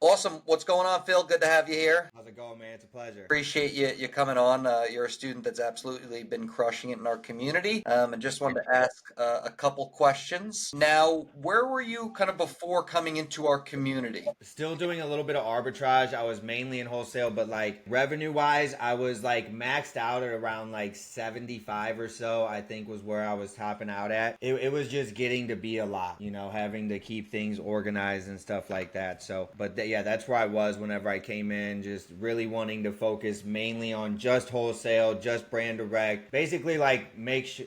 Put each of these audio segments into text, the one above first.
Awesome. What's going on, Phil? Good to have you here. How's it going, man? It's a pleasure. Appreciate you coming on. You're a student that's absolutely been crushing it in our community. And just wanted to ask a couple questions. Now, where were you kind of before coming into our community? Still doing a little bit of arbitrage. I was mainly in wholesale, but like revenue wise, I was like maxed out at around like 75 or so, I think was where I was topping out at. It was just getting to be a lot, having to keep things organized and stuff like that. So, but yeah, that's where I was whenever I came in, just really wanting to focus mainly on just wholesale, just brand direct, basically like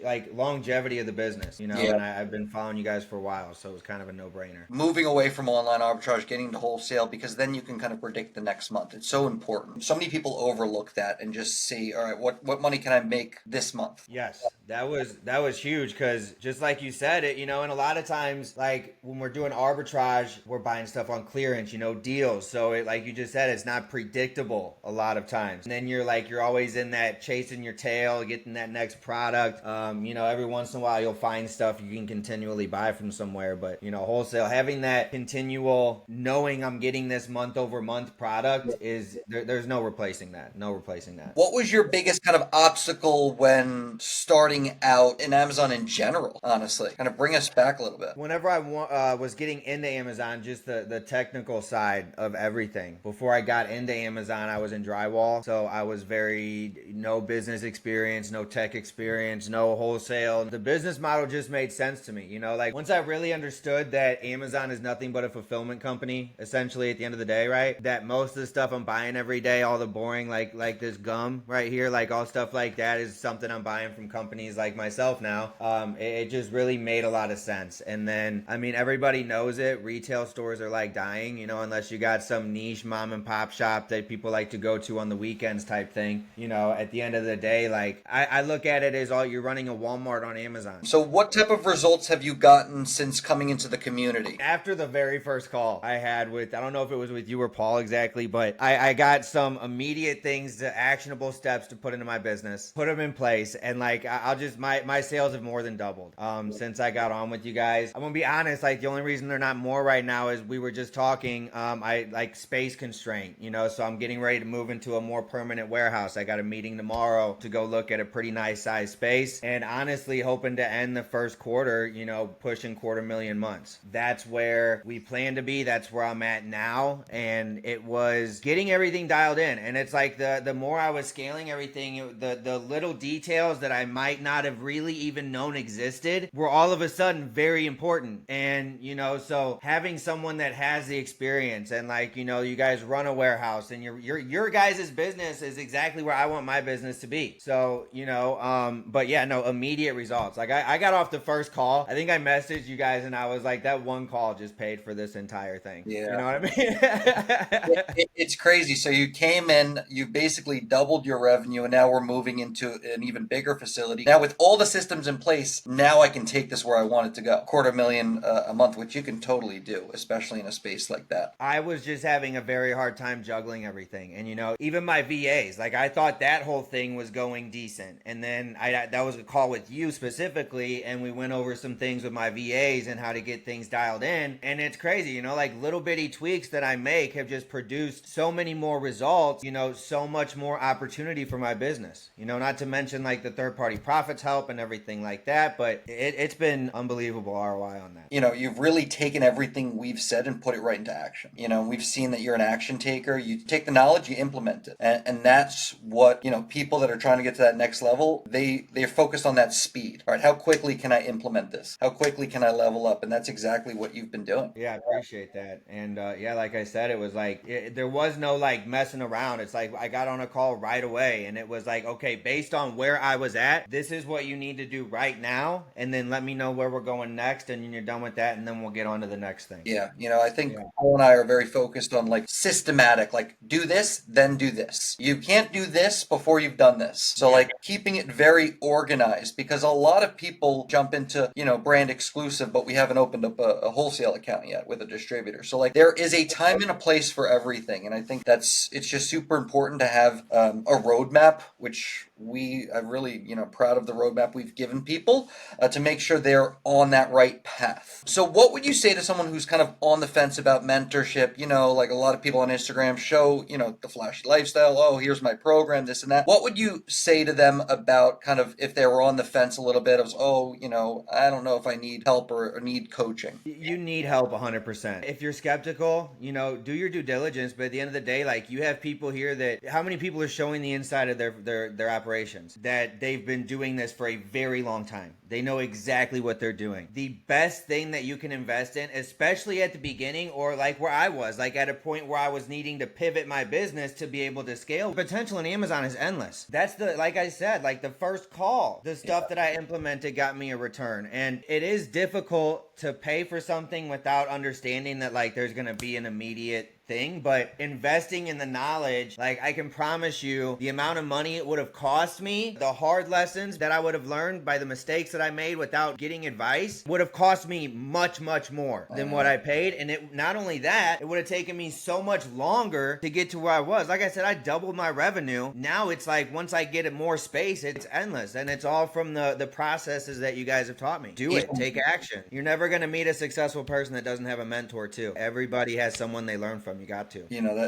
like longevity of the business, Yeah. and I've been following you guys for a while, so it was kind of a no-brainer. Moving away from online arbitrage, getting to wholesale, because then you can kind of predict the next month. It's so important. So many people overlook that and just see, all right, what money can I make this month? Yes, that was huge because just like you said it, and a lot of times like when we're doing arbitrage, we're buying stuff on clearance, deals. So it, like you just said, it's not predictable a lot of times. And then you're always in that chasing your tail, getting that next product. Every once in a while you'll find stuff you can continually buy from somewhere, but wholesale, having that continual knowing I'm getting this month over month product is there's no replacing that. No replacing that. What was your biggest kind of obstacle when starting out in Amazon in general, honestly? Kind of bring us back a little bit. Whenever I was getting into Amazon, just the technical side of everything. Before I got into Amazon, I was in drywall. So I was no business experience, no tech experience, no wholesale. The business model just made sense to me. Like once I really understood that Amazon is nothing but a fulfillment company, essentially at the end of the day, right? That most of the stuff I'm buying every day, all the boring, like this gum right here, like all stuff like that is something I'm buying from companies like myself now. It just really made a lot of sense. And then, I mean, everybody knows it. Retail stores are like dying, unless you got some niche mom and pop shop that people like to go to on the weekends type thing. At the end of the day, like I look at it as you're running a Walmart on Amazon. So what type of results have you gotten since coming into the community? After the very first call I had with, I don't know if it was with you or Paul exactly, but I got some immediate things, actionable steps to put into my business, put them in place. And like, my sales have more than doubled since I got on with you guys. I'm gonna be honest, like the only reason they're not more right now is we were just talking, I like space constraint, so I'm getting ready to move into a more permanent warehouse. I got a meeting tomorrow to go look at a pretty nice size space, and honestly hoping to end the first quarter, pushing 250,000 months. That's where we plan to be. That's where I'm at now. And it was getting everything dialed in. And it's like the more I was scaling everything, the little details that I might not have really even known existed were all of a sudden very important. And, so having someone that has the experience and like, you guys run a warehouse and your guys' business is exactly where I want my business to be. So, but yeah, no, immediate results. Like I got off the first call. I think I messaged you guys and I was like, that one call just paid for this entire thing. Yeah. You know what I mean? It's crazy. So you came in, you basically doubled your revenue, and now we're moving into an even bigger facility. Now with all the systems in place, now I can take this where I want it to go. 250,000 a month, which you can totally do, especially in a space like that. I was just having a very hard time juggling everything. And even my VAs, like I thought that whole thing was going decent. And then that was a call with you specifically, and we went over some things with my VAs and how to get things dialed in. And it's crazy, like little bitty tweaks that I make have just produced so many more results, so much more opportunity for my business, not to mention like the third party profits help and everything like that. But it's been unbelievable ROI on that. You've really taken everything we've said and put it right into action. We've seen that you're an action taker. You take the knowledge, you implement it. And that's what, people that are trying to get to that next level, they're focused on that speed. All right, how quickly can I implement this? How quickly can I level up? And that's exactly what you've been doing. Yeah, I appreciate that. And yeah, like I said, it was like, there was no like messing around. It's like I got on a call right away and it was like, okay, based on where I was at, this is what you need to do right now. And then let me know where we're going next. And you're done with that. And then we'll get on to the next thing. Yeah. I think Paul and I are very focused on like systematic, like do this, then do this. You can't do this before you've done this. So like keeping it very organized, because a lot of people jump into, brand exclusive, but we haven't opened up a wholesale account yet with a distributor. So like there is a time and a place for everything. And I think it's just super important to have a roadmap, which I'm really, proud of the roadmap we've given people to make sure they're on that right path. So what would you say to someone who's kind of on the fence about mentorship? Like a lot of people on Instagram show, the flashy lifestyle. Oh, here's my program, this and that. What would you say to them about kind of if they were on the fence a little bit of, oh, I don't know if I need help or need coaching? You need help 100%. If you're skeptical, do your due diligence. But at the end of the day, like, you have people here that, how many people are showing the inside of their operations that they've been doing this for a very long time? They know exactly what they're doing. The best thing that you can invest in, especially at the beginning, or like where I was, like at a point where I was needing to pivot my business to be able to scale, the potential in Amazon is endless. That's like I said, like the first call, the stuff that I implemented got me a return. And it is difficult to pay for something without understanding that like there's going to be an immediate thing, but investing in the knowledge, like I can promise you the amount of money it would have cost me, the hard lessons that I would have learned by the mistakes that I made without getting advice would have cost me much, much more than what I paid. And it, not only that, it would have taken me so much longer to get to where I was. Like I said, I doubled my revenue. Now it's like, once I get it more space, it's endless. And it's all from the processes that you guys have taught me. Do it, take action. You're never going to meet a successful person that doesn't have a mentor too. Everybody has someone they learn from. You got to.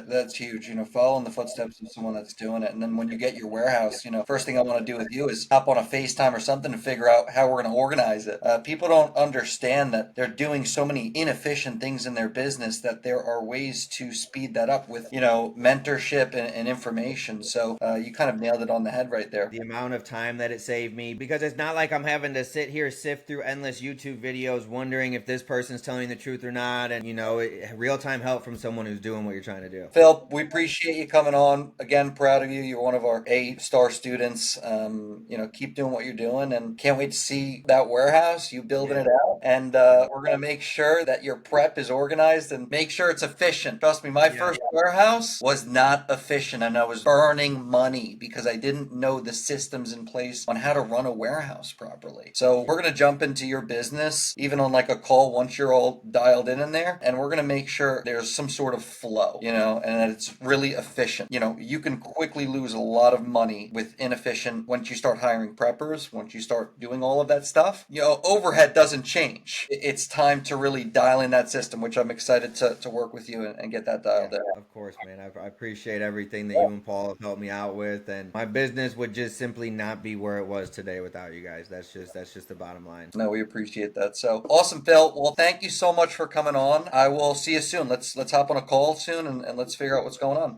That's huge. Follow in the footsteps of someone that's doing it. And then when you get your warehouse, first thing I want to do with you is hop on a FaceTime or something to figure out how we're going to organize it. People don't understand that they're doing so many inefficient things in their business that there are ways to speed that up with, mentorship and information. So you kind of nailed it on the head right there. The amount of time that it saved me, because it's not like I'm having to sit here, sift through endless YouTube videos, wondering if this person's telling the truth or not. And, real-time help from someone who's doing what you're trying to do. Phil, we appreciate you coming on. Again, proud of you. You're one of our A-star students. Keep doing what you're doing, and can't wait to see that warehouse, you building it out. And we're going to make sure that your prep is organized and make sure it's efficient. Trust me, my first warehouse was not efficient, and I was burning money because I didn't know the systems in place on how to run a warehouse properly. So we're going to jump into your business, even on like a call once you're all dialed in there, and we're going to make sure there's some sort of flow, and that it's really efficient. You can quickly lose a lot of money with inefficient once you start hiring preppers, once you start doing all of that stuff. Overhead doesn't change. It's time to really dial in that system, which I'm excited to work with you and get that dialed in. Of course, man. I appreciate everything that you and Paul have helped me out with, and my business would just simply not be where it was today without you guys. That's just the bottom line. No, we appreciate that. So awesome, Phil. Well, thank you so much for coming on. I will see you soon. Let's hop on a call soon and let's figure out what's going on.